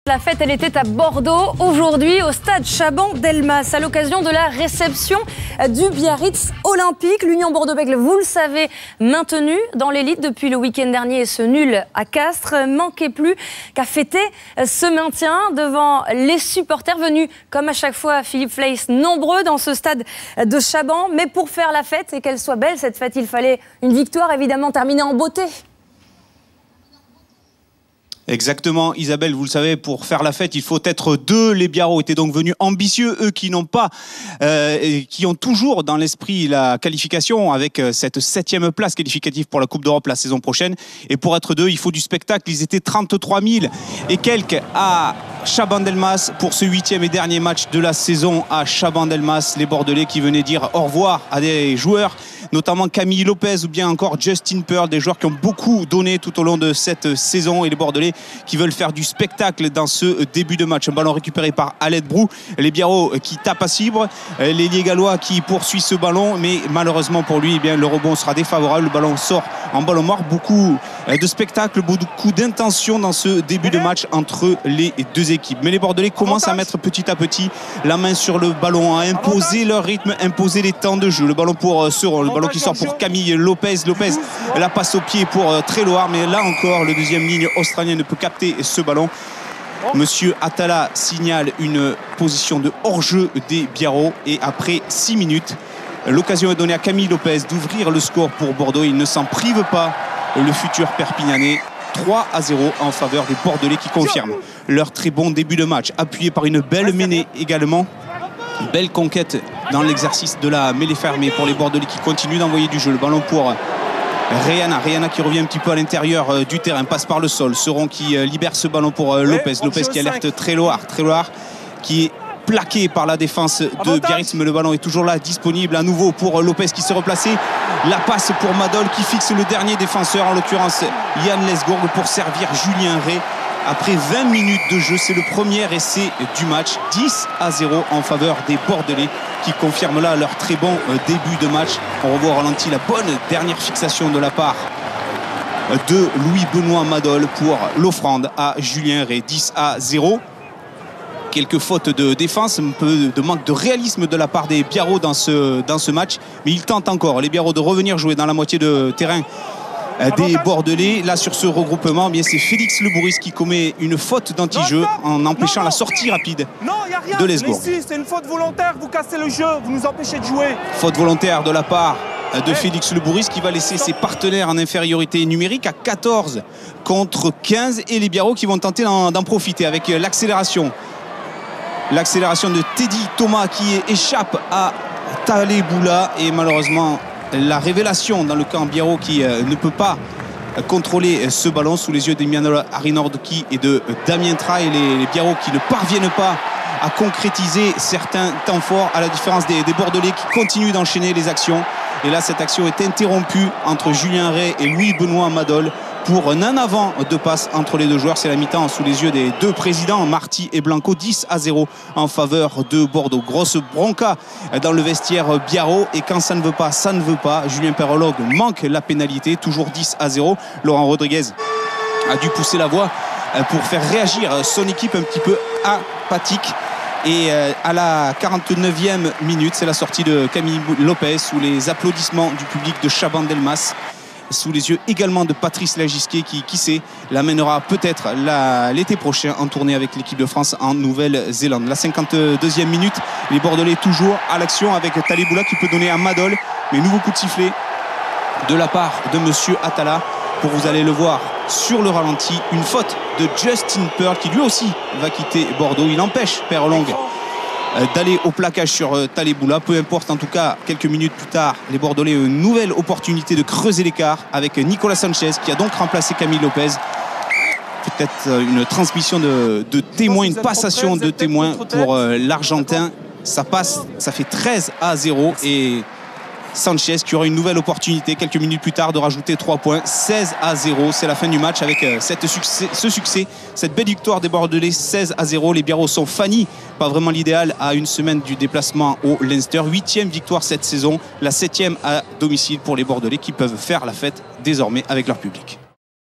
La fête, elle était à Bordeaux, aujourd'hui au stade Chaban-Delmas, à l'occasion de la réception du Biarritz Olympique. L'Union Bordeaux-Bègles, vous le savez, maintenue dans l'élite depuis le week-end dernier et ce nul à Castres. Manquait plus qu'à fêter ce maintien devant les supporters venus, comme à chaque fois, Philippe Fleiss, nombreux dans ce stade de Chaban. Mais pour faire la fête et qu'elle soit belle, cette fête, il fallait une victoire, évidemment, terminée en beauté. Exactement, Isabelle, vous le savez, pour faire la fête, il faut être deux. Les Biarros étaient donc venus ambitieux, eux qui n'ont pas, qui ont toujours dans l'esprit la qualification avec cette 7e place qualificative pour la Coupe d'Europe la saison prochaine. Et pour être deux, il faut du spectacle. Ils étaient 33 000 et quelques à Chaban-Delmas pour ce 8e et dernier match de la saison à Chaban-Delmas. Les Bordelais qui venaient dire au revoir à des joueurs, notamment Camille Lopez ou bien encore Justin Pearl, des joueurs qui ont beaucoup donné tout au long de cette saison, et les Bordelais qui veulent faire du spectacle dans ce début de match. Un ballon récupéré par Aled Brou, les Biarros qui tapent à cibre, l'ailier gallois qui poursuit ce ballon, mais malheureusement pour lui, eh bien, le rebond sera défavorable, le ballon sort en ballon mort. Beaucoup de spectacle, beaucoup d'intention dans ce début de match entre les deux équipes. Mais les Bordelais commencent à mettre petit à petit la main sur le ballon, à imposer leur rythme, imposer les temps de jeu. Le ballon pour Seron, le ballon qui sort pour Camille Lopez. Lopez la passe au pied pour Tréloir, mais là encore le deuxième ligne australien ne peut capter ce ballon. Monsieur Atala signale une position de hors-jeu des Biarros, et après 6 minutes, l'occasion est donnée à Camille Lopez d'ouvrir le score pour Bordeaux. Il ne s'en prive pas, le futur Perpignanais. 3-0 en faveur des Bordelais qui confirment leur très bon début de match, appuyé par une belle mêlée également. Belle conquête dans l'exercice de la mêlée fermée pour les Bordelais qui continuent d'envoyer du jeu. Le ballon pour Reana qui revient un petit peu à l'intérieur du terrain, passe par le sol. Seron qui libère ce ballon pour Lopez. Lopez qui alerte Tréloir qui est plaqué par la défense de Biarritz, mais le ballon est toujours là, disponible à nouveau pour Lopez qui s'est replacé. La passe pour Madol qui fixe le dernier défenseur, en l'occurrence Yann Lesgourg, pour servir Julien Ray. Après 20 minutes de jeu, c'est le premier essai du match. 10-0 en faveur des Bordelais qui confirment là leur très bon début de match. On revoit au ralenti la bonne dernière fixation de la part de Louis-Benoît Madol pour l'offrande à Julien Ray. 10-0. Quelques fautes de défense, un peu de manque de réalisme de la part des Biarros dans ce match, mais ils tentent encore, les Biarros, de revenir jouer dans la moitié de terrain des Bordelais. Là, sur ce regroupement, eh c'est Félix Le Bourris qui commet une faute d'anti-jeu en empêchant la sortie rapide de Lesgourg. C'est une faute volontaire, vous cassez le jeu, vous nous empêchez de jouer. Faute volontaire de la part de Félix Le Bourris qui va laisser ses partenaires en infériorité numérique à 14 contre 15, et les Biarros qui vont tenter d'en profiter avec l'accélération. L'accélération de Teddy Thomas qui échappe à Taleboula, et malheureusement la révélation dans le camp Biarro qui ne peut pas contrôler ce ballon sous les yeux d'Emimanuel Arinordki et de Damien Traille. Les Biarros qui ne parviennent pas à concrétiser certains temps forts, à la différence des Bordelais qui continuent d'enchaîner les actions. Et là, cette action est interrompue entre Julien Ray et Louis-Benoît Madol pour un avant de passe entre les deux joueurs. C'est la mi-temps sous les yeux des deux présidents, Marty et Blanco. 10-0 en faveur de Bordeaux. Grosse bronca dans le vestiaire Biarro, et quand ça ne veut pas, ça ne veut pas. Julien Perrologue manque la pénalité, toujours 10-0. Laurent Rodriguez a dû pousser la voix pour faire réagir son équipe un petit peu apathique. Et à la 49e minute, c'est la sortie de Camille Lopez sous les applaudissements du public de Chaban-Delmas, sous les yeux également de Patrice Lagisquet qui sait, l'amènera peut-être l'été prochain en tournée avec l'équipe de France en Nouvelle-Zélande. La 52e minute, les Bordelais toujours à l'action avec Taleboula qui peut donner à Madol, mais nouveau coup de sifflet de la part de monsieur Atala pour, vous allez le voir sur le ralenti, une faute de Justin Pearl qui lui aussi va quitter Bordeaux. Il empêche Perlong d'aller au plaquage sur Taleboula. Peu importe, en tout cas, quelques minutes plus tard, les Bordelais ont une nouvelle opportunité de creuser l'écart avec Nicolas Sanchez qui a donc remplacé Camille Lopez. Peut-être une transmission de témoins, une passation de témoins pour l'Argentin. Ça passe, ça fait 13-0, et Sanchez qui aura une nouvelle opportunité quelques minutes plus tard de rajouter 3 points. 16-0, c'est la fin du match avec ce succès, cette belle victoire des Bordelais. 16-0, les Biarros sont fannis, pas vraiment l'idéal à une semaine du déplacement au Leinster. 8e victoire cette saison, la 7e à domicile pour les Bordelais qui peuvent faire la fête désormais avec leur public.